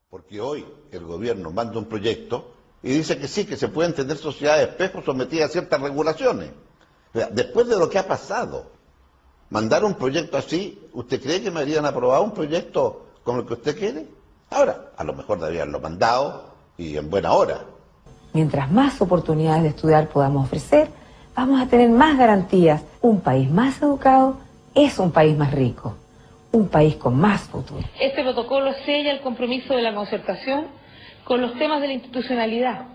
Porque hoy el gobierno manda un proyecto y dice que sí, que se pueden tener sociedades espejo sometidas a ciertas regulaciones. O sea, después de lo que ha pasado, mandar un proyecto así, ¿usted cree que me habrían aprobado un proyecto como el que usted quiere? Ahora, a lo mejor deberían haberlo mandado y en buena hora. Mientras más oportunidades de estudiar podamos ofrecer, vamos a tener más garantías. Un país más educado es un país más rico. Un país con más futuro. Este protocolo sella el compromiso de la concertación con los temas de la institucionalidad,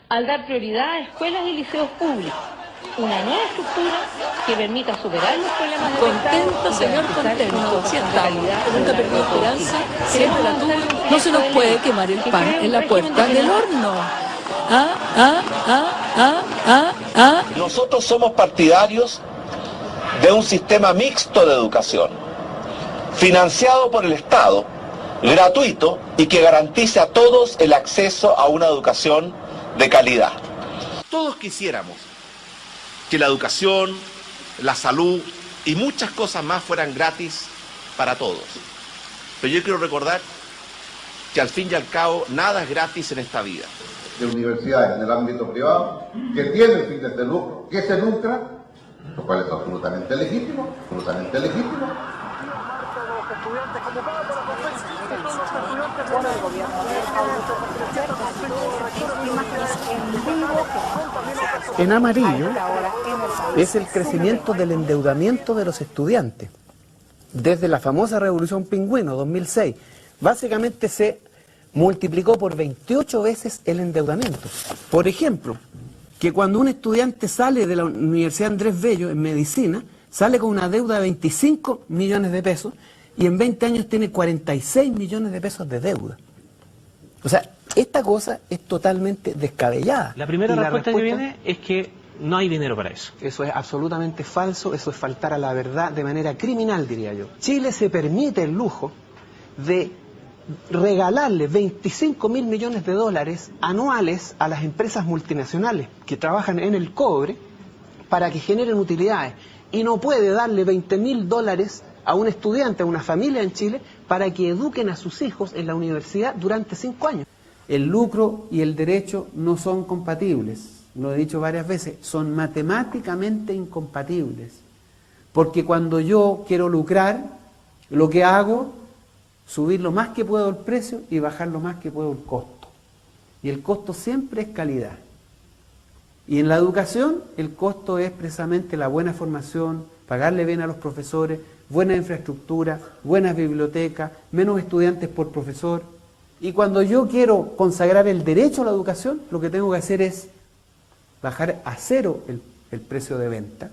al dar prioridad a escuelas y liceos públicos, una nueva estructura que permita superar los problemas de Contento, señor, contento. Si estamos, nunca perdió esperanza, siempre la tuvo. No se nos puede quemar el pan en la puerta del horno. Nosotros somos partidarios de un sistema mixto de educación, financiado por el Estado, gratuito y que garantice a todos el acceso a una educación de calidad. Todos quisiéramos que la educación, la salud y muchas cosas más fueran gratis para todos. Pero yo quiero recordar que al fin y al cabo nada es gratis en esta vida. De universidades en el ámbito privado que tienen fines de lucro, que se lucran, lo cual es absolutamente legítimo, En amarillo es el crecimiento del endeudamiento de los estudiantes. Desde la famosa Revolución Pingüino, 2006, básicamente se multiplicó por 28 veces el endeudamiento. Por ejemplo, que cuando un estudiante sale de la Universidad Andrés Bello en medicina, sale con una deuda de 25 millones de pesos y en 20 años tiene 46 millones de pesos de deuda. O sea, esta cosa es totalmente descabellada. La primera respuesta que viene es que no hay dinero para eso. Eso es absolutamente falso, eso es faltar a la verdad de manera criminal, diría yo. Chile se permite el lujo de regalarle 25.000 millones de dólares anuales a las empresas multinacionales que trabajan en el cobre para que generen utilidades, y no puede darle 20.000 dólares a un estudiante, a una familia en Chile, para que eduquen a sus hijos en la universidad durante 5 años. El lucro y el derecho no son compatibles, lo he dicho varias veces, son matemáticamente incompatibles, porque cuando yo quiero lucrar, lo que hago subir lo más que puedo el precio y bajar lo más que puedo el costo. Y el costo siempre es calidad. Y en la educación el costo es precisamente la buena formación, pagarle bien a los profesores, buena infraestructura, buenas bibliotecas, menos estudiantes por profesor. Y cuando yo quiero consagrar el derecho a la educación, lo que tengo que hacer es bajar a cero el precio de venta,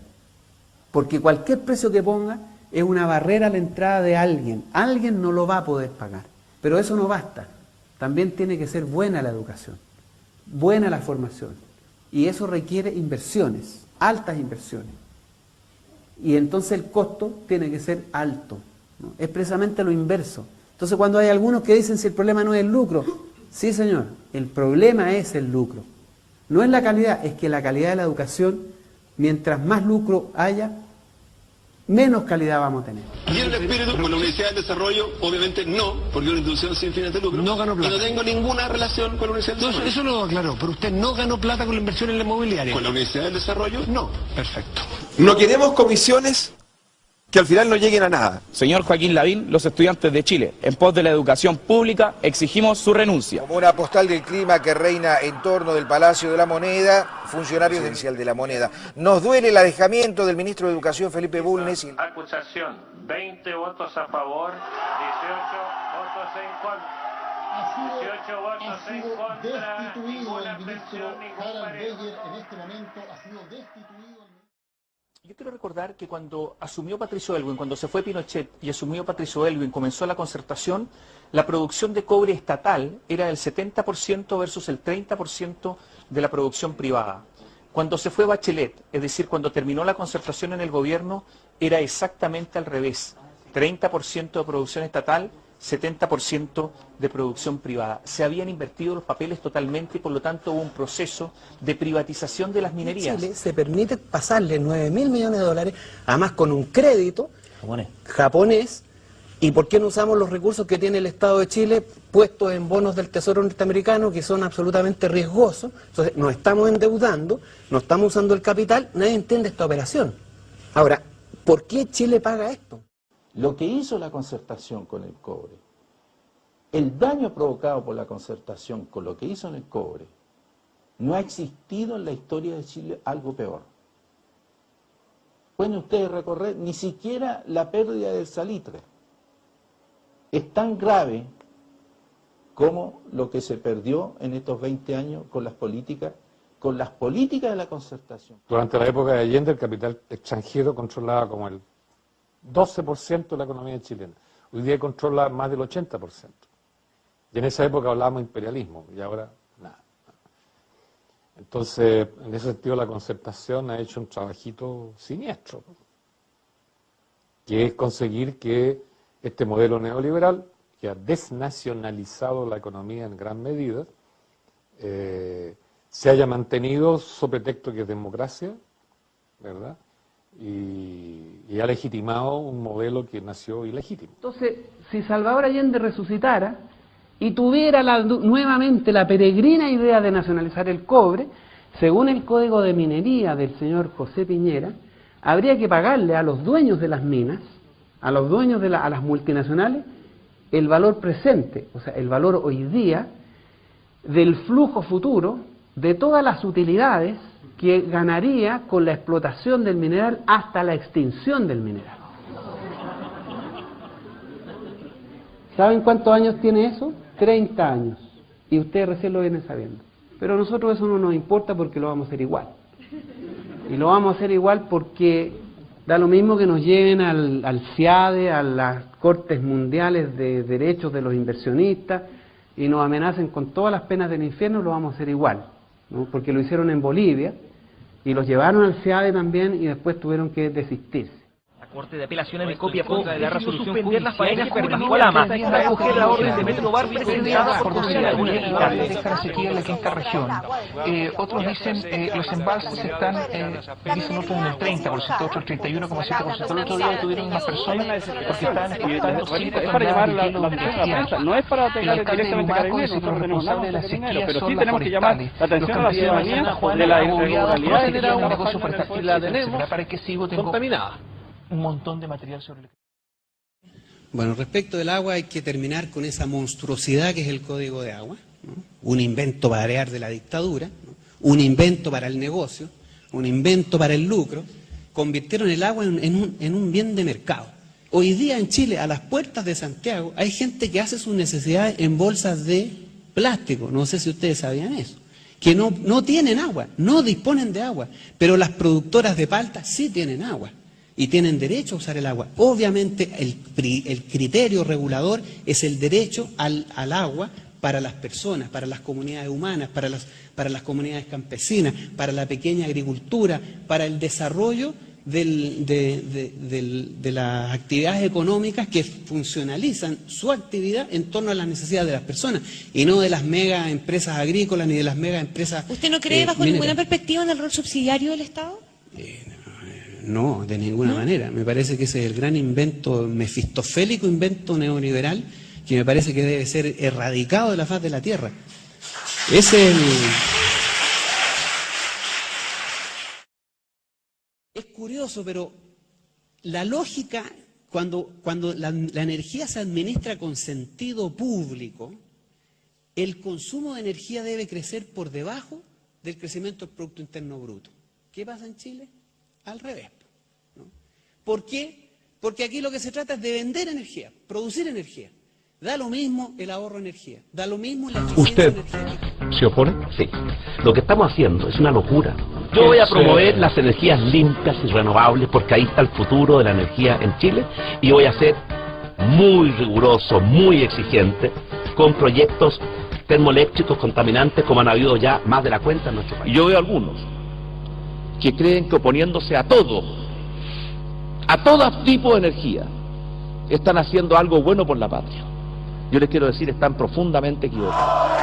porque cualquier precio que ponga es una barrera a la entrada de alguien. Alguien no lo va a poder pagar. Pero eso no basta. También tiene que ser buena la educación, buena la formación. Y eso requiere inversiones, altas inversiones. Y entonces el costo tiene que ser alto, ¿no? Es precisamente lo inverso. Entonces cuando hay algunos que dicen si el problema no es el lucro, sí señor, el problema es el lucro. No es la calidad, es que la calidad de la educación, mientras más lucro haya, menos calidad vamos a tener. Y en el espíritu, con la Universidad del Desarrollo, obviamente no, porque es una institución sin fines de lucro. No ganó plata. Y no tengo ninguna relación con la Universidad del Desarrollo. Eso lo aclaró, pero usted no ganó plata con la inversión en la inmobiliaria. ¿Con la Universidad del Desarrollo? No. Perfecto. No queremos comisiones que al final no lleguen a nada. Señor Joaquín Lavín, los estudiantes de Chile, en pos de la educación pública, exigimos su renuncia. Como una postal del clima que reina en torno del Palacio de la Moneda, funcionarios de la Moneda. Nos duele el alejamiento del ministro de Educación, Felipe Bulnes. Acusación, 20 votos a favor, 18 votos en contra. 18 votos en contra, ninguna abstención, ningún Harald Beyer en este momento ha sido destituido. Yo quiero recordar que cuando asumió Patricio Aylwin, cuando se fue Pinochet y asumió Patricio Aylwin, comenzó la concertación, la producción de cobre estatal era del 70% versus el 30% de la producción privada. Cuando se fue Bachelet, es decir, cuando terminó la concertación en el gobierno, era exactamente al revés. 30% de producción estatal, 70% de producción privada. Se habían invertido los papeles totalmente y por lo tanto hubo un proceso de privatización de las minerías. En Chile se permite pasarle 9.000 millones de dólares, además con un crédito japonés. ¿Y por qué no usamos los recursos que tiene el Estado de Chile puestos en bonos del Tesoro norteamericano que son absolutamente riesgosos? Entonces nos estamos endeudando, no estamos usando el capital, nadie entiende esta operación. Ahora, ¿por qué Chile paga esto? Lo que hizo la concertación con el cobre, el daño provocado por la concertación con lo que hizo en el cobre, no ha existido en la historia de Chile algo peor. Pueden ustedes recorrer ni siquiera la pérdida del salitre. Es tan grave como lo que se perdió en estos 20 años con las políticas de la concertación. Durante la época de Allende, el capital extranjero controlaba como el 12% de la economía chilena. Hoy día controla más del 80%. Y en esa época hablábamos de imperialismo, y ahora nada. Entonces, en ese sentido, la concertación ha hecho un trabajito siniestro, ¿no? Que es conseguir que este modelo neoliberal, que ha desnacionalizado la economía en gran medida, se haya mantenido sobre pretexto que es democracia, ¿verdad? Y ha legitimado un modelo que nació ilegítimo. Entonces, si Salvador Allende resucitara y tuviera nuevamente la peregrina idea de nacionalizar el cobre, según el Código de Minería del señor José Piñera, habría que pagarle a los dueños de las minas, a los dueños a las multinacionales, el valor presente, o sea, el valor hoy día del flujo futuro de todas las utilidades que ganaría con la explotación del mineral hasta la extinción del mineral. ¿Saben cuántos años tiene eso? 30 años. Y ustedes recién lo vienen sabiendo. Pero a nosotros eso no nos importa porque lo vamos a hacer igual. Y lo vamos a hacer igual porque da lo mismo que nos lleven al CIADE, a las Cortes Mundiales de Derechos de los Inversionistas, y nos amenacen con todas las penas del infierno, lo vamos a hacer igual, ¿no? Porque lo hicieron en Bolivia, y los llevaron al CIADE también, y después tuvieron que desistirse. Corte de Apelaciones de copia de la resolución judicial que permitió a la AMA acoger la orden de Metro Bar presentada por alguna entidad. Dejar asequible la quinta región. Otros dicen los embalses están, dicen otros en el 30%, otros el 31,7%. El otro día tuvieron una persona porque estaban exportando 5 toneladas de hielo de no es para atacar directamente a Carabineros, nosotros tenemos nada de sequía, pero sí tenemos que llamar la atención a la ciudadanía de la irregularidad de un negocio y la tenemos contaminada. Un montón de material sobre el... Bueno, respecto del agua hay que terminar con esa monstruosidad que es el Código de Agua, ¿no? Un invento para arear de la dictadura, ¿no? Un invento para el negocio, un invento para el lucro. Convirtieron el agua en un bien de mercado. Hoy día en Chile, a las puertas de Santiago, hay gente que hace sus necesidades en bolsas de plástico, no sé si ustedes sabían eso, que no tienen agua, no disponen de agua, pero las productoras de palta sí tienen agua. Y tienen derecho a usar el agua. Obviamente el criterio regulador es el derecho al agua para las personas, para las comunidades humanas, para las comunidades campesinas, para la pequeña agricultura, para el desarrollo de las actividades económicas que funcionalizan su actividad en torno a las necesidades de las personas y no de las mega empresas agrícolas ni de las mega empresas ¿Usted no cree bajo ninguna perspectiva en el rol subsidiario del Estado? No, de ninguna manera. Me parece que ese es el gran invento, mefistofélico invento neoliberal, que me parece que debe ser erradicado de la faz de la tierra. Es curioso, pero la lógica, cuando la energía se administra con sentido público, el consumo de energía debe crecer por debajo del crecimiento del Producto Interno Bruto. ¿Qué pasa en Chile? Al revés, ¿no? ¿Por qué? Porque aquí lo que se trata es de vender energía, producir energía. Da lo mismo el ahorro de energía, da lo mismo la eficiencia ¿Usted energética. se opone? Sí. Lo que estamos haciendo es una locura. Yo voy a promover las energías limpias y renovables porque ahí está el futuro de la energía en Chile y voy a ser muy riguroso, muy exigente con proyectos termoeléctricos contaminantes como han habido ya más de la cuenta en nuestro país. Y yo veo algunos que creen que oponiéndose a todo tipo de energía, están haciendo algo bueno por la patria. Yo les quiero decir, están profundamente equivocados.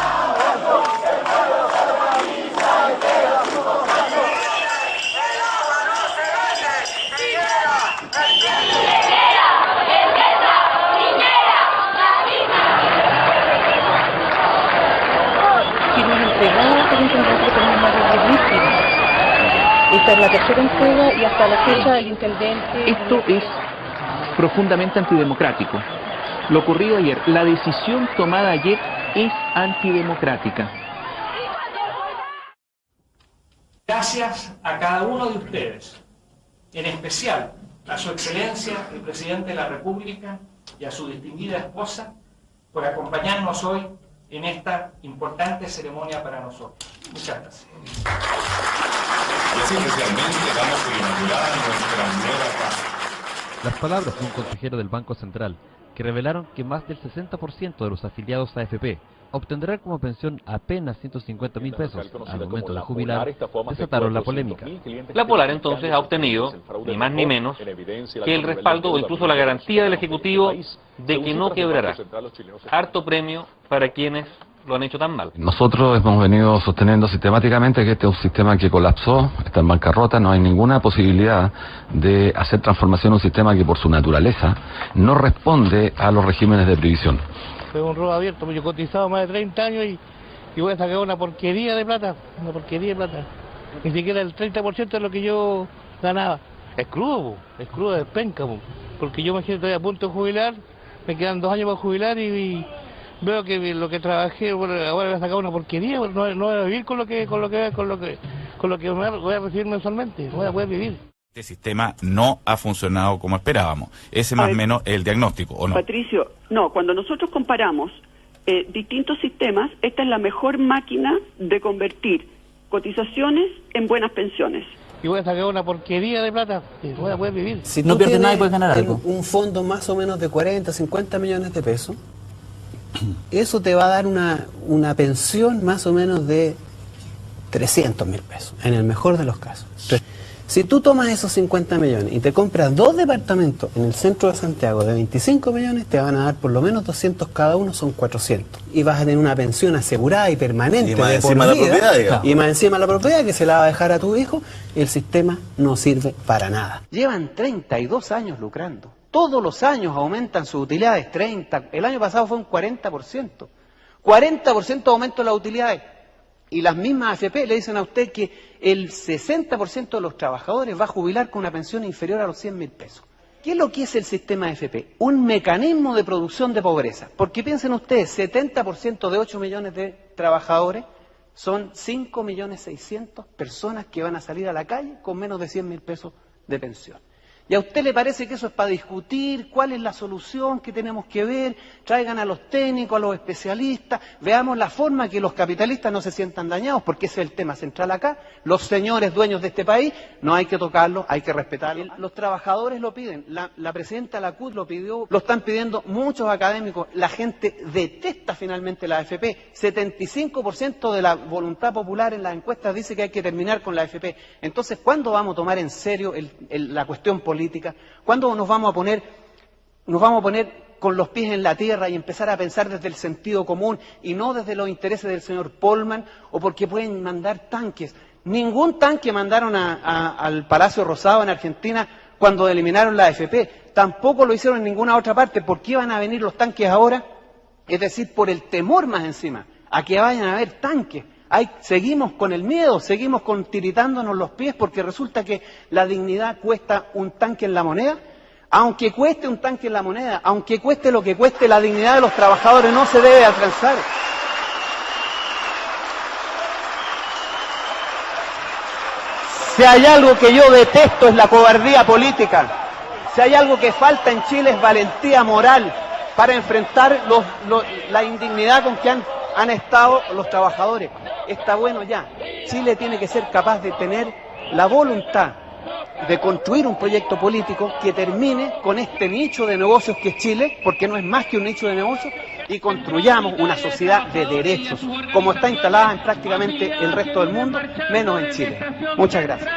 Esta es la tercera entrega y hasta la fecha el intendente... Esto es profundamente antidemocrático. Lo ocurrido ayer, la decisión tomada ayer es antidemocrática. Gracias a cada uno de ustedes, en especial a su excelencia, el presidente de la República, y a su distinguida esposa, por acompañarnos hoy en esta importante ceremonia para nosotros. Muchas gracias. Y así especialmente damos por inaugurada nuestra nueva casa. Las palabras de un consejero del Banco Central, que revelaron que más del 60% de los afiliados a AFP obtendrán como pensión apenas 150.000 pesos al momento de jubilar, desataron la polémica. La Polar entonces ha obtenido, ni más ni menos, que el respaldo o incluso la garantía del Ejecutivo de que no quebrará. Harto premio para quienes lo han hecho tan mal. Nosotros hemos venido sosteniendo sistemáticamente que este es un sistema que colapsó, está en bancarrota, no hay ninguna posibilidad de hacer transformación en un sistema que por su naturaleza no responde a los regímenes de previsión. Fue un robo abierto, yo he cotizado más de 30 años y voy a sacar una porquería de plata, Ni siquiera el 30% de lo que yo ganaba. Es crudo, es penca, porque yo me siento todavía a punto de jubilar, me quedan 2 años para jubilar y veo que lo que trabajé, bueno, ahora voy a sacar una porquería, no voy a vivir con lo que voy a recibir mensualmente, no voy a poder vivir. Este sistema no ha funcionado como esperábamos. Ese más o menos es el diagnóstico, ¿o no? Patricio, no, cuando nosotros comparamos distintos sistemas, esta es la mejor máquina de convertir cotizaciones en buenas pensiones. Y voy a sacar una porquería de plata, no voy a poder vivir. Si no pierdes nada y puedes ganar algo. Un fondo más o menos de 40, 50 millones de pesos, eso te va a dar una pensión más o menos de 300.000 pesos, en el mejor de los casos. Si tú tomas esos 50 millones y te compras 2 departamentos en el centro de Santiago de 25 millones, te van a dar por lo menos 200 cada uno, son 400. Y vas a tener una pensión asegurada y permanente. Y más encima la propiedad, digamos. Y más encima la propiedad que se la va a dejar a tu hijo. El sistema no sirve para nada. Llevan 32 años lucrando. Todos los años aumentan sus utilidades, 30. El año pasado fue un 40%. 40% aumento de las utilidades. Y las mismas AFP le dicen a usted que el 60% de los trabajadores va a jubilar con una pensión inferior a los 100.000 pesos. ¿Qué es lo que es el sistema AFP? Un mecanismo de producción de pobreza. Porque piensen ustedes, 70% de 8 millones de trabajadores son 5.600.000 personas que van a salir a la calle con menos de 100.000 pesos de pensión. ¿Y a usted le parece que eso es para discutir cuál es la solución que tenemos que ver? Traigan a los técnicos, a los especialistas, veamos la forma que los capitalistas no se sientan dañados, porque ese es el tema central acá. Los señores dueños de este país, no hay que tocarlos, hay que respetarlos. Los trabajadores lo piden, la presidenta de la CUT lo pidió, lo están pidiendo muchos académicos, la gente detesta finalmente la AFP. 75% de la voluntad popular en las encuestas dice que hay que terminar con la AFP. Entonces, ¿cuándo vamos a tomar en serio la cuestión política? ¿Cuándo nos vamos a poner con los pies en la tierra y empezar a pensar desde el sentido común y no desde los intereses del señor Polman o porque pueden mandar tanques? Ningún tanque mandaron al Palacio Rosado en Argentina cuando eliminaron la AFP. Tampoco lo hicieron en ninguna otra parte. ¿Por qué van a venir los tanques ahora? Es decir, por el temor más encima, a que vayan a haber tanques. Seguimos con el miedo, seguimos tiritándonos los pies porque resulta que la dignidad cuesta un tanque en la moneda. Aunque cueste un tanque en la moneda, aunque cueste lo que cueste, la dignidad de los trabajadores no se debe alcanzar. Si hay algo que yo detesto es la cobardía política. Si hay algo que falta en Chile es valentía moral para enfrentar la indignidad con que han han estado los trabajadores. Está bueno ya. Chile tiene que ser capaz de tener la voluntad de construir un proyecto político que termine con este nicho de negocios que es Chile, porque no es más que un nicho de negocios, y construyamos una sociedad de derechos, como está instalada en prácticamente el resto del mundo, menos en Chile. Muchas gracias.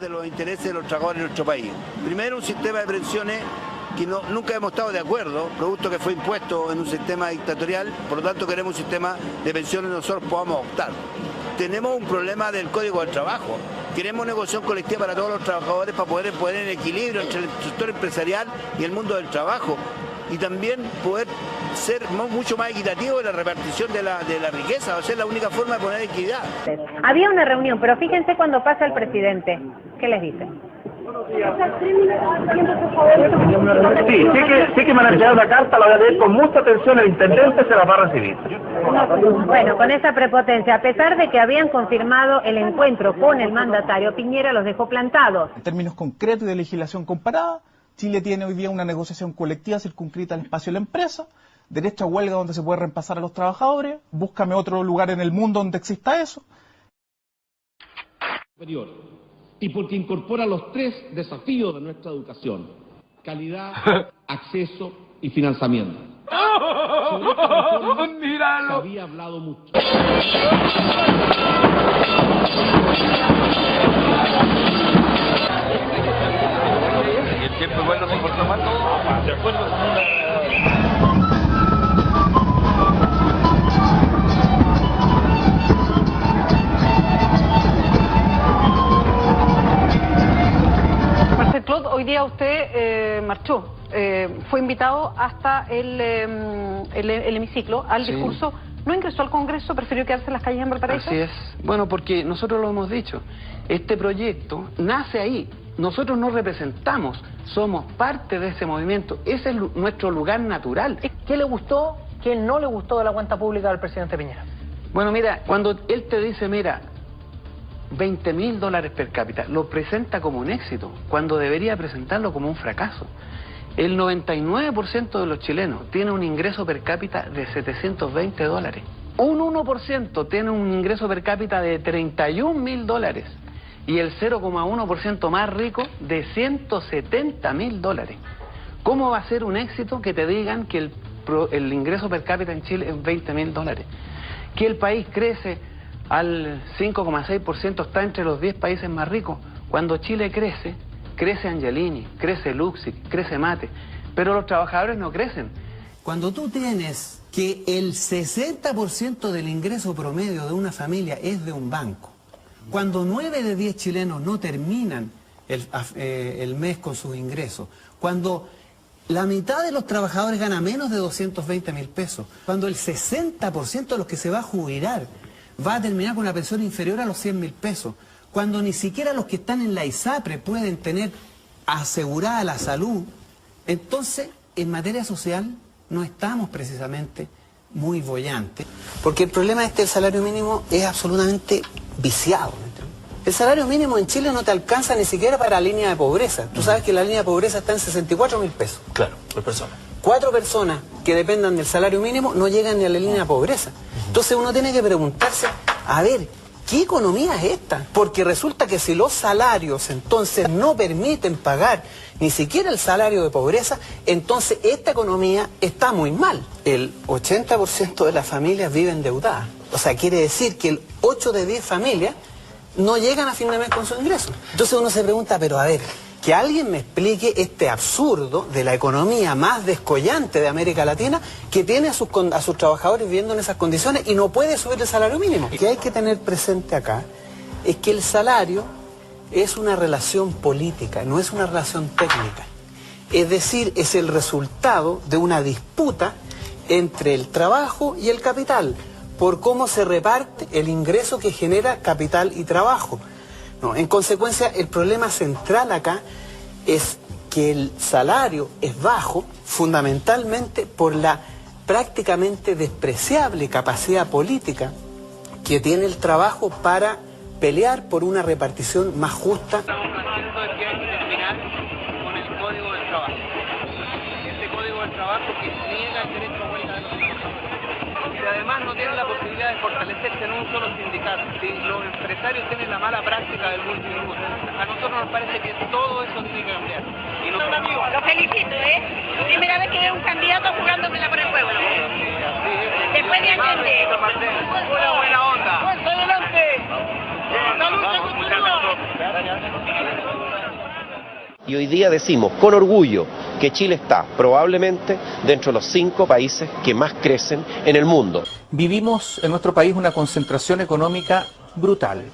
De los intereses de los trabajadores de nuestro país. Primero, un sistema de pensiones que nunca hemos estado de acuerdo, producto que fue impuesto en un sistema dictatorial, por lo tanto queremos un sistema de pensiones que nosotros podamos optar. Tenemos un problema del Código del Trabajo. Queremos negociación colectiva para todos los trabajadores para poder poner en equilibrio entre el sector empresarial y el mundo del trabajo. Y también poder ser mucho más equitativo en la repartición de la riqueza, va a ser la única forma de poner equidad. Había una reunión, pero fíjense cuando pasa el presidente. ¿Qué les dice? Sí, sí que me han enviado una carta, la voy a leer con mucha atención, el intendente se la va a recibir. Bueno, con esa prepotencia, a pesar de que habían confirmado el encuentro con el mandatario, Piñera los dejó plantados. En términos concretos y de legislación comparada, Chile tiene hoy día una negociación colectiva circunscrita al espacio de la empresa, derecho a huelga donde se puede reemplazar a los trabajadores, búscame otro lugar en el mundo donde exista eso. Y porque incorpora los tres desafíos de nuestra educación: calidad, acceso y financiamiento. Sobre esta reforma se había hablado mucho. Y el tiempo igual no se importa más, de acuerdo con una... Claude, hoy día usted marchó, fue invitado hasta el hemiciclo, al discurso, no ingresó al Congreso, prefirió quedarse en las calles en Valparaíso. Así es, bueno, porque nosotros lo hemos dicho, este proyecto nace ahí, nosotros no representamos, somos parte de ese movimiento, ese es nuestro lugar natural. ¿Qué le gustó, qué no le gustó de la cuenta pública del presidente Piñera? Bueno, mira, cuando él te dice, mira, $20.000 per cápita, lo presenta como un éxito, cuando debería presentarlo como un fracaso. El 99% de los chilenos tiene un ingreso per cápita de $720. Un 1% tiene un ingreso per cápita de $31.000 y el 0,1% más rico de $170.000. ¿Cómo va a ser un éxito que te digan que el ingreso per cápita en Chile es $20.000? Que el país crece al 5,6%, está entre los 10 países más ricos. Cuando Chile crece, crece Angelini, crece Luxic, crece Mate, pero los trabajadores no crecen. Cuando tú tienes que el 60% del ingreso promedio de una familia es de un banco, cuando 9 de 10 chilenos no terminan el mes con sus ingresos, cuando la mitad de los trabajadores gana menos de 220.000 pesos, cuando el 60% de los que se va a jubilar va a terminar con una pensión inferior a los 100.000 pesos, cuando ni siquiera los que están en la ISAPRE pueden tener asegurada la salud, entonces en materia social no estamos precisamente muy bollantes, porque el problema del salario mínimo es absolutamente viciado. El salario mínimo en Chile no te alcanza ni siquiera para la línea de pobreza. Tú sabes que la línea de pobreza está en 64.000 pesos. Claro, por persona. 4 personas que dependan del salario mínimo no llegan ni a la línea de pobreza. Entonces uno tiene que preguntarse, a ver, ¿qué economía es esta? Porque resulta que si los salarios entonces no permiten pagar ni siquiera el salario de pobreza, entonces esta economía está muy mal. El 80% de las familias viven endeudadas. O sea, quiere decir que el 8 de 10 familias no llegan a fin de mes con sus ingresos. Entonces uno se pregunta, pero a ver, que alguien me explique este absurdo de la economía más descollante de América Latina, que tiene a sus trabajadores viviendo en esas condiciones y no puede subir el salario mínimo. Lo que hay que tener presente acá es que el salario es una relación política, no es una relación técnica. Es decir, es el resultado de una disputa entre el trabajo y el capital, por cómo se reparte el ingreso que genera capital y trabajo. No, en consecuencia, el problema central acá es que el salario es bajo fundamentalmente por la prácticamente despreciable capacidad política que tiene el trabajo para pelear por una repartición más justa. Estamos planteando que hay que terminar con el Código del Trabajo. Este Código del Trabajo que niega el derecho a huelga de los trabajadores. Y además no tiene la posibilidad de fortalecerse en un solo sindicato. Si los empresarios tienen la mala práctica del multilingüismo, a nosotros nos parece que todo eso tiene que cambiar. Y no, amigo, lo felicito, primera vez que veo un candidato jugándomela por el pueblo. Después de Allende. Una buena onda. ¡Adelante! Y hoy día decimos con orgullo que Chile está probablemente dentro de los 5 países que más crecen en el mundo. Vivimos en nuestro país una concentración económica brutal.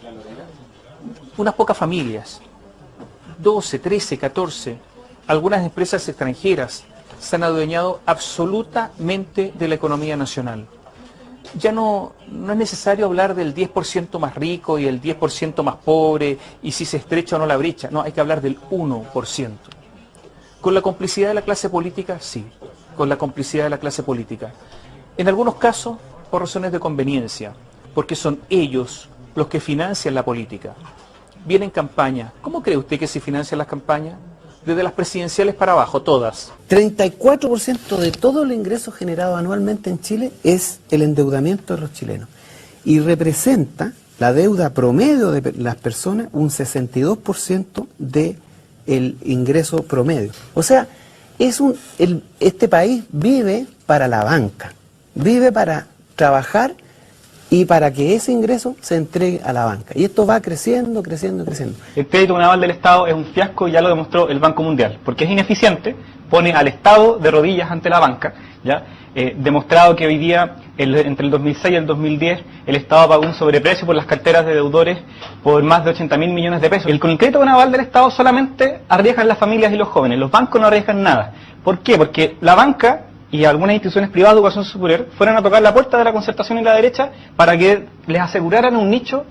Unas pocas familias, 12, 13, 14, algunas empresas extranjeras se han adueñado absolutamente de la economía nacional. Ya no es necesario hablar del 10% más rico y el 10% más pobre y si se estrecha o no la brecha. No, hay que hablar del 1%. ¿Con la complicidad de la clase política? Sí, con la complicidad de la clase política. En algunos casos, por razones de conveniencia, porque son ellos los que financian la política. Vienen campañas. ¿Cómo cree usted que se financian las campañas? Desde las presidenciales para abajo, todas. 34% de todo el ingreso generado anualmente en Chile es el endeudamiento de los chilenos. Y representa la deuda promedio de las personas un 62% del ingreso promedio. O sea, este país vive para la banca, vive para trabajar y para que ese ingreso se entregue a la banca. Y esto va creciendo, creciendo, creciendo. El crédito con aval del Estado es un fiasco, ya lo demostró el Banco Mundial, porque es ineficiente, pone al Estado de rodillas ante la banca, ¿ya? Demostrado que hoy día, entre el 2006 y el 2010, el Estado pagó un sobreprecio por las carteras de deudores por más de 80.000 millones de pesos. Con el crédito con aval del Estado solamente arriesgan las familias y los jóvenes, los bancos no arriesgan nada. ¿Por qué? Porque la banca y algunas instituciones privadas de educación superior fueron a tocar la puerta de la concertación y la derecha para que les aseguraran un nicho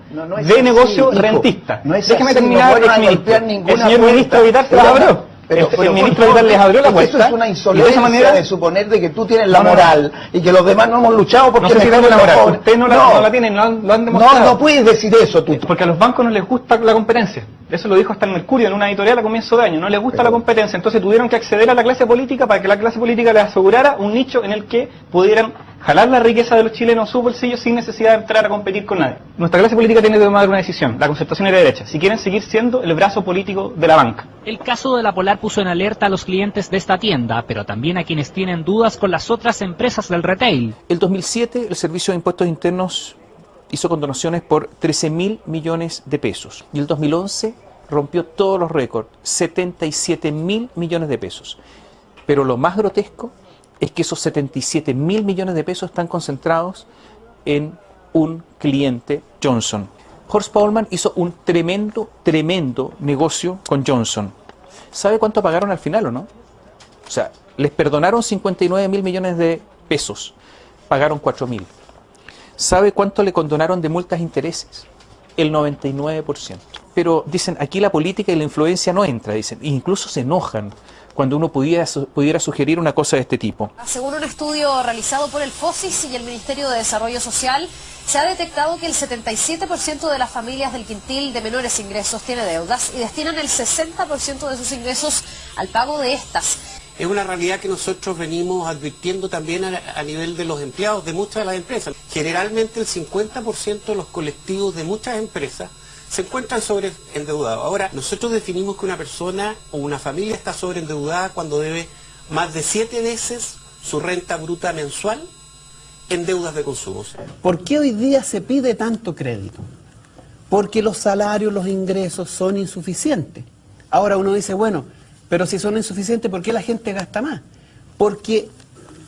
de negocio rentista. Déjeme terminar, el señor ministro Vitar se la abrió. El ministro Vitar les abrió la puerta. Eso es una insolencia de suponer de que tú tienes la moral y que los demás no hemos luchado porque... No sé si tengo la moral, usted no la tiene, lo han demostrado. No puedes decir eso tú. Porque a los bancos no les gusta la competencia. Eso lo dijo hasta el Mercurio en una editorial a comienzo de año. No les gusta la competencia, entonces tuvieron que acceder a la clase política para que la clase política les asegurara un nicho en el que pudieran jalar la riqueza de los chilenos a sus bolsillos sin necesidad de entrar a competir con nadie. Nuestra clase política tiene que tomar una decisión, la concertación y la derecha, si quieren seguir siendo el brazo político de la banca. El caso de la Polar puso en alerta a los clientes de esta tienda, pero también a quienes tienen dudas con las otras empresas del retail. El 2007 el Servicio de Impuestos Internos hizo condonaciones por 13.000 millones de pesos y el 2011 rompió todos los récords, 77.000 millones de pesos. Pero lo más grotesco es que esos 77.000 millones de pesos están concentrados en un cliente, Johnson. Horst Paulmann hizo un tremendo negocio con Johnson. ¿Sabe cuánto pagaron al final o no? O sea, les perdonaron 59.000 millones de pesos, pagaron 4.000. ¿Sabe cuánto le condonaron de multas e intereses? El 99%. Pero dicen, aquí la política y la influencia no entra, dicen, incluso se enojan cuando uno pudiera sugerir una cosa de este tipo. Según un estudio realizado por el FOSIS y el Ministerio de Desarrollo Social, se ha detectado que el 77% de las familias del quintil de menores ingresos tiene deudas y destinan el 60% de sus ingresos al pago de estas. Es una realidad que nosotros venimos advirtiendo también a nivel de los empleados de muchas de las empresas. Generalmente el 50% de los colectivos de muchas empresas se encuentran sobreendeudados. Ahora, nosotros definimos que una persona o una familia está sobreendeudada cuando debe más de 7 veces su renta bruta mensual en deudas de consumo. ¿Por qué hoy día se pide tanto crédito? Porque los salarios, los ingresos son insuficientes. Ahora uno dice, bueno, pero si son insuficientes, ¿por qué la gente gasta más? Porque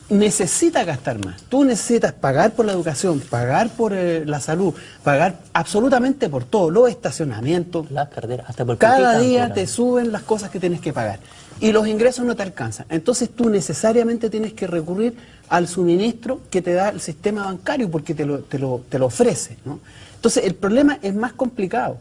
necesita gastar más. Tú necesitas pagar por la educación, pagar por la salud, pagar absolutamente por todo, los estacionamientos. Las carreras, hasta por cada día te suben las cosas que tienes que pagar y los ingresos no te alcanzan. Entonces tú necesariamente tienes que recurrir al suministro que te da el sistema bancario porque te lo ofrece, ¿no? Entonces el problema es más complicado.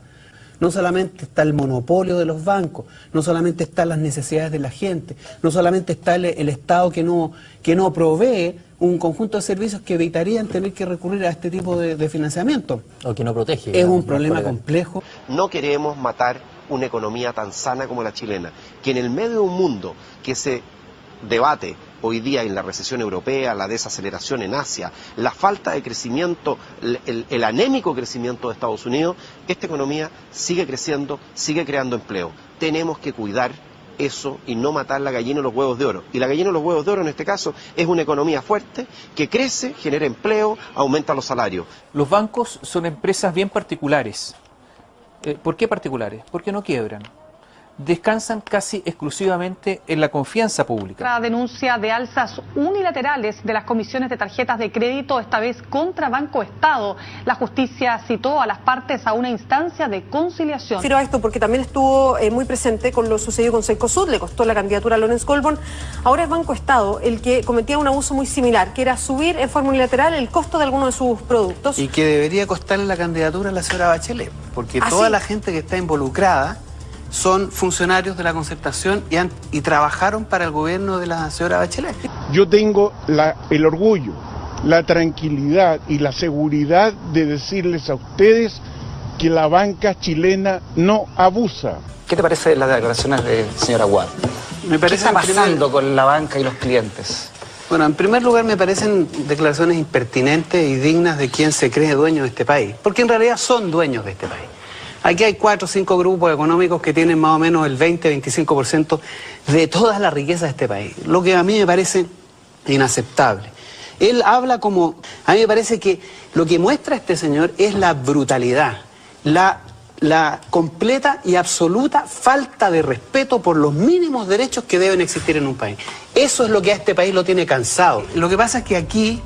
no solamente está el monopolio de los bancos, no solamente están las necesidades de la gente, no solamente está el Estado que no provee un conjunto de servicios que evitarían tener que recurrir a este tipo de financiamiento. O que no protege. Es un problema complejo. No queremos matar una economía tan sana como la chilena, que en el medio de un mundo que se debate hoy día en la recesión europea, la desaceleración en Asia, la falta de crecimiento, el anémico crecimiento de Estados Unidos, esta economía sigue creciendo, sigue creando empleo. Tenemos que cuidar eso y no matar la gallina y los huevos de oro. Y la gallina y los huevos de oro en este caso es una economía fuerte que crece, genera empleo, aumenta los salarios. Los bancos son empresas bien particulares. ¿Por qué particulares? Porque no quiebran. Descansan casi exclusivamente en la confianza pública. La denuncia de alzas unilaterales de las comisiones de tarjetas de crédito, esta vez contra Banco Estado. La justicia citó a las partes a una instancia de conciliación. Refiero a esto porque también estuvo muy presente con lo sucedido con Cencosud, le costó la candidatura a Lorenz Goldborn. Ahora es Banco Estado el que cometía un abuso muy similar, que era subir en forma unilateral el costo de algunos de sus productos. Y que debería costarle la candidatura a la señora Bachelet, porque toda la gente que está involucrada son funcionarios de la Concertación y trabajaron para el gobierno de la señora Bachelet. Yo tengo el orgullo, la tranquilidad y la seguridad de decirles a ustedes que la banca chilena no abusa. ¿Qué te parece las declaraciones de señora Wad? ¿Qué está pasando con la banca y los clientes? Bueno, en primer lugar me parecen declaraciones impertinentes y dignas de quien se cree dueño de este país, porque en realidad son dueños de este país. Aquí hay 4 o 5 grupos económicos que tienen más o menos el 20-25% de toda la riqueza de este país, lo que a mí me parece inaceptable. Él habla como... A mí me parece que lo que muestra este señor es la brutalidad, la completa y absoluta falta de respeto por los mínimos derechos que deben existir en un país. Eso es lo que a este país lo tiene cansado. Lo que pasa es que aquí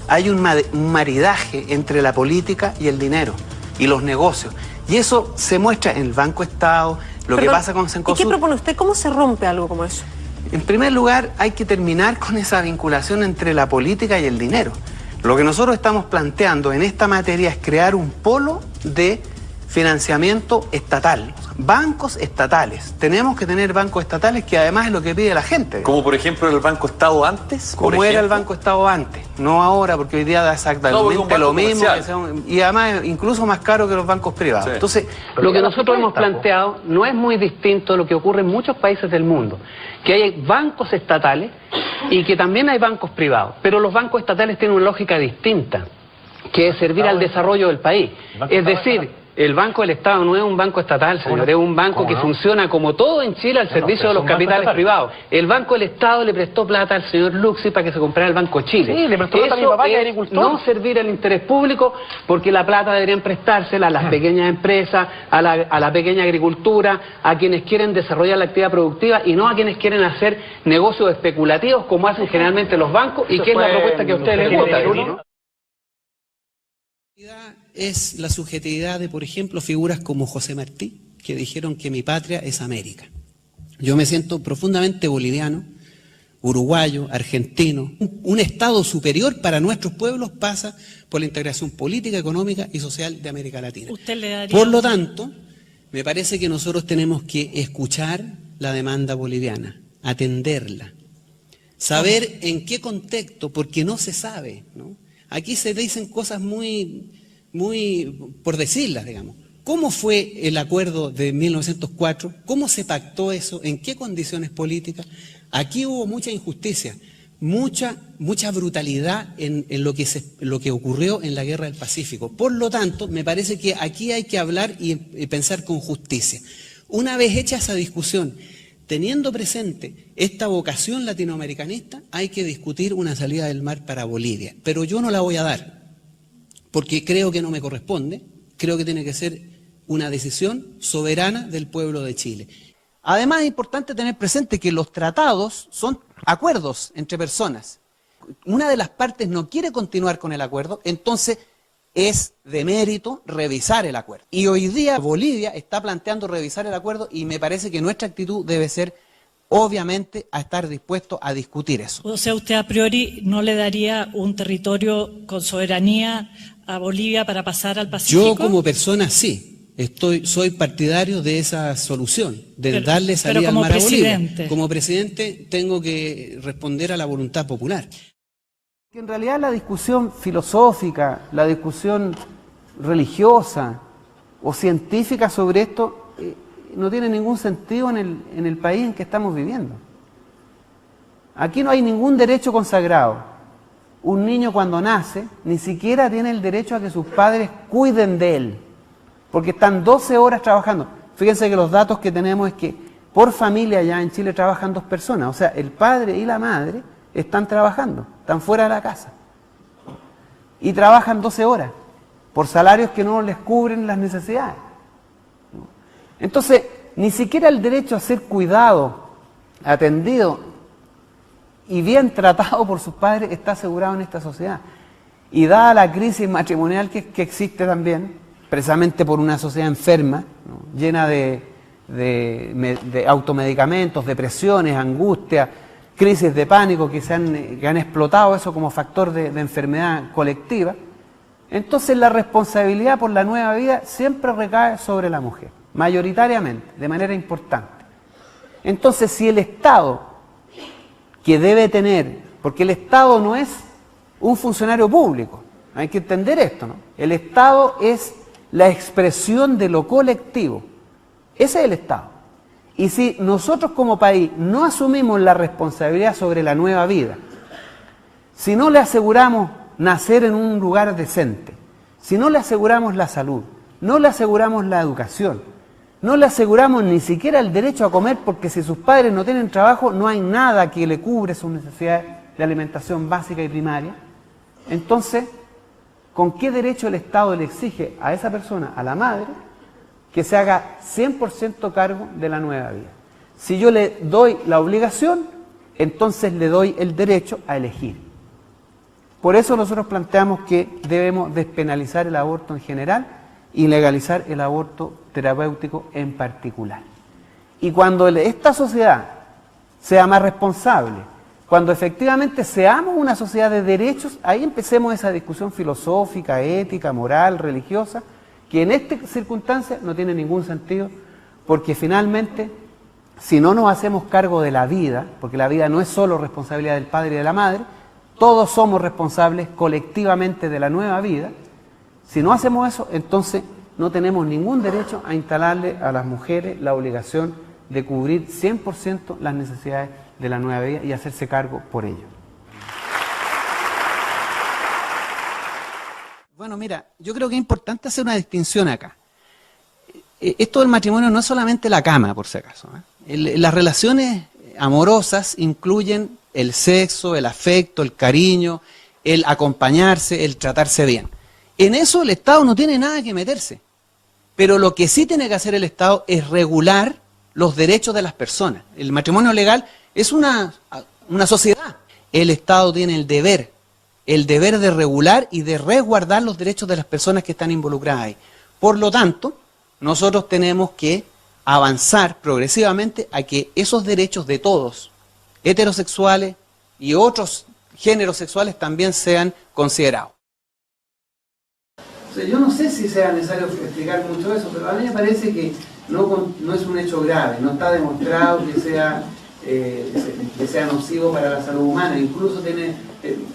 hay un maridaje entre la política y el dinero y los negocios. Y eso se muestra en el Banco Estado, que pasa con Cencosud. ¿Y qué propone usted? ¿Cómo se rompe algo como eso? En primer lugar, hay que terminar con esa vinculación entre la política y el dinero. Lo que nosotros estamos planteando en esta materia es crear un polo de financiamiento estatal, bancos estatales. Tenemos que tener bancos estatales, que además es lo que pide la gente. Como por ejemplo el Banco Estado antes. Como era el Banco Estado antes, no ahora, porque hoy día da exactamente lo mismo, y además incluso más caro que los bancos privados. Sí. Entonces, lo que nosotros hemos planteado no es muy distinto de lo que ocurre en muchos países del mundo, que hay bancos estatales y que también hay bancos privados, pero los bancos estatales tienen una lógica distinta, que es servir al desarrollo del país. Es decir, el Banco del Estado no es un banco estatal, señor, es un banco que funciona como todo en Chile al servicio de los capitales privados. El Banco del Estado le prestó plata al señor Luxi para que se comprara el Banco Chile. Sí, le prestó plata a mi papá, que es agricultor. No servir al interés público, porque la plata deberían prestársela a las pequeñas empresas, a la pequeña agricultura, a quienes quieren desarrollar la actividad productiva y no a quienes quieren hacer negocios especulativos como hacen generalmente los bancos y que es la propuesta que a ustedes les gusta. Es la subjetividad de, por ejemplo, figuras como José Martí, que dijeron que mi patria es América. Yo me siento profundamente boliviano, uruguayo, argentino. Un estado superior para nuestros pueblos pasa por la integración política, económica y social de América Latina. Por lo tanto, me parece que nosotros tenemos que escuchar la demanda boliviana, atenderla, saber en qué contexto, porque no se sabe, ¿no? Aquí se dicen cosas muy por decirlas, digamos. ¿Cómo fue el acuerdo de 1904? ¿Cómo se pactó eso? ¿En qué condiciones políticas? Aquí hubo mucha injusticia, mucha brutalidad en lo que ocurrió en la Guerra del Pacífico. Por lo tanto, me parece que aquí hay que hablar y pensar con justicia. Una vez hecha esa discusión, teniendo presente esta vocación latinoamericanista, hay que discutir una salida del mar para Bolivia. Pero yo no la voy a dar, porque creo que no me corresponde, creo que tiene que ser una decisión soberana del pueblo de Chile. Además es importante tener presente que los tratados son acuerdos entre personas. Una de las partes no quiere continuar con el acuerdo, entonces es de mérito revisar el acuerdo. Y hoy día Bolivia está planteando revisar el acuerdo y me parece que nuestra actitud debe ser, obviamente, a estar dispuesto a discutir eso. O sea, usted a priori no le daría un territorio con soberanía a Bolivia para pasar al Pacífico. Yo como persona sí, soy partidario de esa solución, de darle salida al mar a Bolivia. Como presidente tengo que responder a la voluntad popular. En realidad la discusión filosófica, la discusión religiosa o científica sobre esto no tiene ningún sentido en el país en que estamos viviendo. Aquí no hay ningún derecho consagrado. Un niño cuando nace ni siquiera tiene el derecho a que sus padres cuiden de él, porque están 12 horas trabajando. Fíjense que los datos que tenemos es que por familia ya en Chile trabajan 2 personas, o sea, el padre y la madre están trabajando, están fuera de la casa y trabajan 12 horas por salarios que no les cubren las necesidades. Entonces, ni siquiera el derecho a ser cuidado, atendido y bien tratado por sus padres está asegurado en esta sociedad. Y dada la crisis matrimonial que existe también, precisamente por una sociedad enferma, ¿no?, llena de automedicamentos, depresiones, angustia, crisis de pánico que han explotado eso como factor de enfermedad colectiva, entonces la responsabilidad por la nueva vida siempre recae sobre la mujer, mayoritariamente, de manera importante. Entonces, si el Estado, que debe tener, porque el Estado no es un funcionario público, hay que entender esto, ¿no? El Estado es la expresión de lo colectivo, ese es el Estado. Y si nosotros como país no asumimos la responsabilidad sobre la nueva vida, si no le aseguramos nacer en un lugar decente, si no le aseguramos la salud, no le aseguramos la educación, no le aseguramos ni siquiera el derecho a comer, porque si sus padres no tienen trabajo no hay nada que le cubre sus necesidades de alimentación básica y primaria, entonces, ¿con qué derecho el Estado le exige a esa persona, a la madre, que se haga 100% cargo de la nueva vida? Si yo le doy la obligación, entonces le doy el derecho a elegir. Por eso nosotros planteamos que debemos despenalizar el aborto en general y legalizar el aborto terapéutico en particular. Y cuando esta sociedad sea más responsable, cuando efectivamente seamos una sociedad de derechos, ahí empecemos esa discusión filosófica, ética, moral, religiosa, que en esta circunstancia no tiene ningún sentido, porque finalmente, si no nos hacemos cargo de la vida, porque la vida no es solo responsabilidad del padre y de la madre, todos somos responsables colectivamente de la nueva vida. Si no hacemos eso, entonces no tenemos ningún derecho a instalarle a las mujeres la obligación de cubrir 100% las necesidades de la nueva vida y hacerse cargo por ello. Bueno, mira, yo creo que es importante hacer una distinción acá. Esto del matrimonio no es solamente la cama, por si acaso, ¿eh? Las relaciones amorosas incluyen el sexo, el afecto, el cariño, el acompañarse, el tratarse bien. En eso el Estado no tiene nada que meterse. Pero lo que sí tiene que hacer el Estado es regular los derechos de las personas. El matrimonio legal es una sociedad. El Estado tiene el deber de regular y de resguardar los derechos de las personas que están involucradas ahí. Por lo tanto, nosotros tenemos que avanzar progresivamente a que esos derechos de todos, heterosexuales y otros géneros sexuales, también sean considerados. Yo no sé si sea necesario explicar mucho eso, pero a mí me parece que no es un hecho grave, no está demostrado que sea nocivo para la salud humana, incluso tiene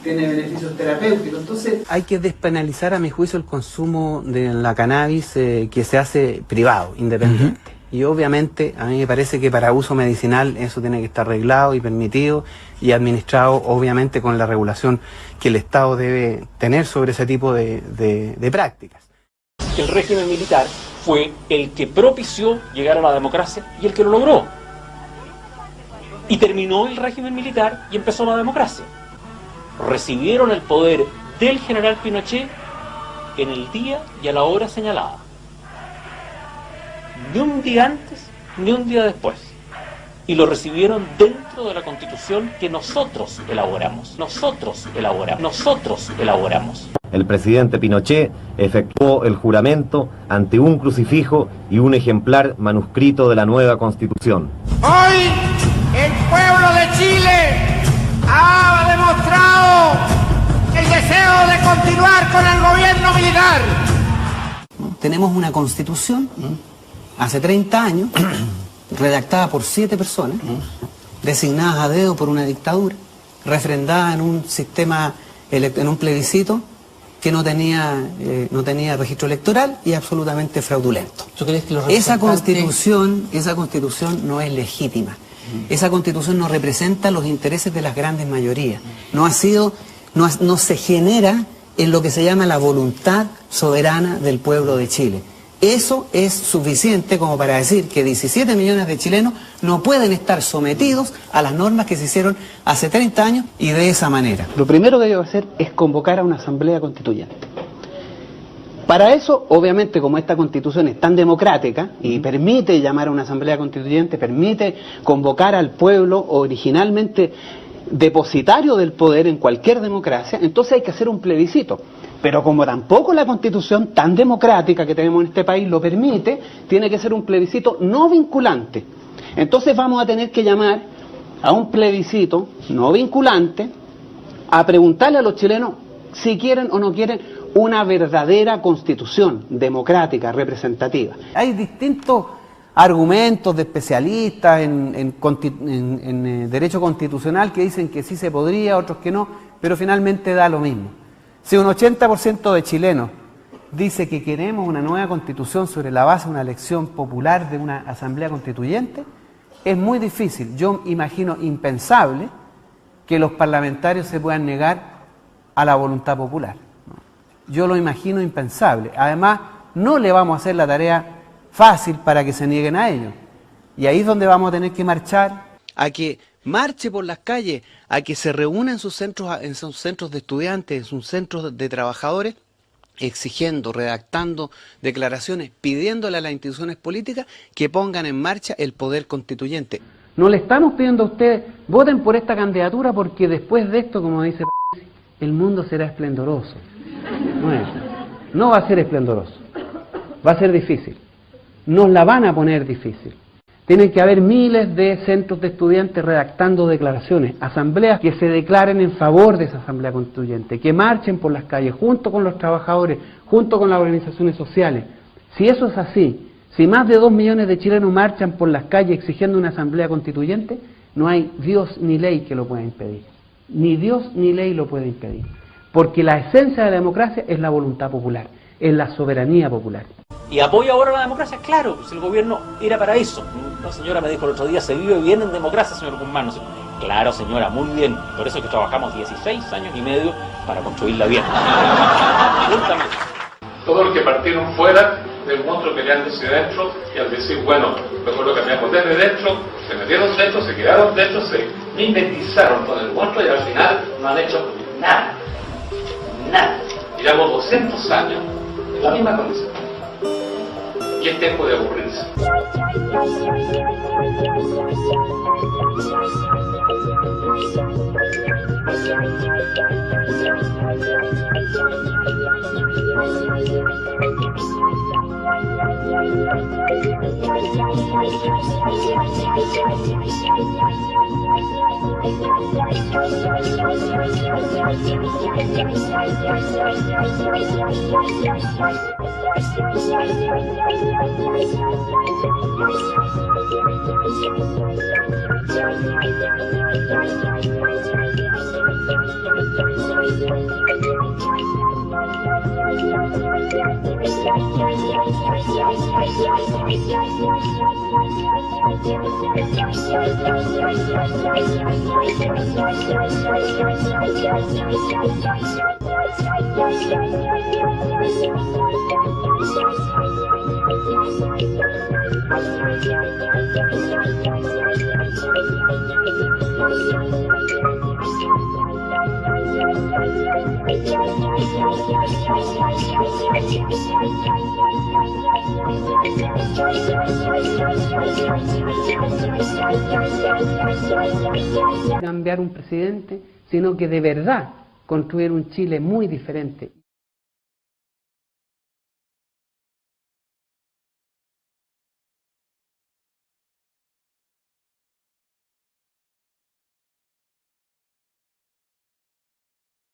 beneficios terapéuticos. Entonces hay que despenalizar, a mi juicio, el consumo de la cannabis que se hace privado, independiente. Y obviamente a mí me parece que para uso medicinal eso tiene que estar arreglado y permitido y administrado, obviamente, con la regulación que el Estado debe tener sobre ese tipo de prácticas. El régimen militar fue el que propició llegar a la democracia y el que lo logró. Y terminó el régimen militar y empezó la democracia. Recibieron el poder del general Pinochet en el día y a la hora señalada. Ni un día antes, ni un día después. Y lo recibieron dentro de la Constitución que nosotros elaboramos. El presidente Pinochet efectuó el juramento ante un crucifijo y un ejemplar manuscrito de la nueva Constitución. Hoy el pueblo de Chile ha demostrado el deseo de continuar con el gobierno militar. tenemos una constitución, hace 30 años, redactada por 7 personas, designadas a dedo por una dictadura, refrendada en un sistema, en un plebiscito que no tenía registro electoral y absolutamente fraudulento. ¿Tú crees que esa constitución no es legítima? Esa constitución no representa los intereses de las grandes mayorías. No se genera en lo que se llama la voluntad soberana del pueblo de Chile. Eso es suficiente como para decir que 17 millones de chilenos no pueden estar sometidos a las normas que se hicieron hace 30 años y de esa manera. Lo primero que hay que hacer es convocar a una asamblea constituyente. Para eso, obviamente, como esta constitución es tan democrática y permite llamar a una asamblea constituyente, permite convocar al pueblo originalmente depositario del poder en cualquier democracia, entonces hay que hacer un plebiscito. Pero como tampoco la constitución tan democrática que tenemos en este país lo permite, tiene que ser un plebiscito no vinculante. Entonces vamos a tener que llamar a un plebiscito no vinculante a preguntarle a los chilenos si quieren o no quieren una verdadera constitución democrática, representativa. Hay distintos argumentos de especialistas en derecho constitucional que dicen que sí se podría, otros que no, pero finalmente da lo mismo. Si un 80% de chilenos dice que queremos una nueva constitución sobre la base de una elección popular de una asamblea constituyente, es muy difícil, yo imagino impensable, que los parlamentarios se puedan negar a la voluntad popular. Yo lo imagino impensable. Además, no le vamos a hacer la tarea fácil para que se nieguen a ello. Y ahí es donde vamos a tener que marchar, a que marche por las calles, a que se reúna en sus centros de estudiantes, en sus centros de trabajadores, exigiendo, redactando declaraciones, pidiéndole a las instituciones políticas que pongan en marcha el poder constituyente. No le estamos pidiendo a ustedes, voten por esta candidatura porque después de esto, como dice el mundo será esplendoroso. No va a ser esplendoroso, va a ser difícil. Nos la van a poner difícil. Tienen que haber miles de centros de estudiantes redactando declaraciones, asambleas que se declaren en favor de esa asamblea constituyente, que marchen por las calles junto con los trabajadores, junto con las organizaciones sociales. Si eso es así, si más de 2 millones de chilenos marchan por las calles exigiendo una asamblea constituyente, no hay Dios ni ley que lo pueda impedir. Ni Dios ni ley lo puede impedir. Porque la esencia de la democracia es la voluntad popular, es la soberanía popular. ¿Y apoya ahora la democracia? Claro, pues el gobierno era para eso. Una señora me dijo el otro día, se vive bien en democracia, señor Guzmán. Claro, señora, muy bien. Por eso es que trabajamos 16 años y medio para construirla bien. Justamente. Todos los que partieron fuera del monstruo quedándose dentro, y al decir, bueno, mejor lo cambiamos desde dentro, se metieron dentro, se quedaron dentro, se mimetizaron con el monstruo y al final no han hecho nada. Nada. Llevamos 200 años en la misma condición. Y es tiempo de aburrirse. Cambiar un presidente, sino que de verdad construir un Chile muy diferente.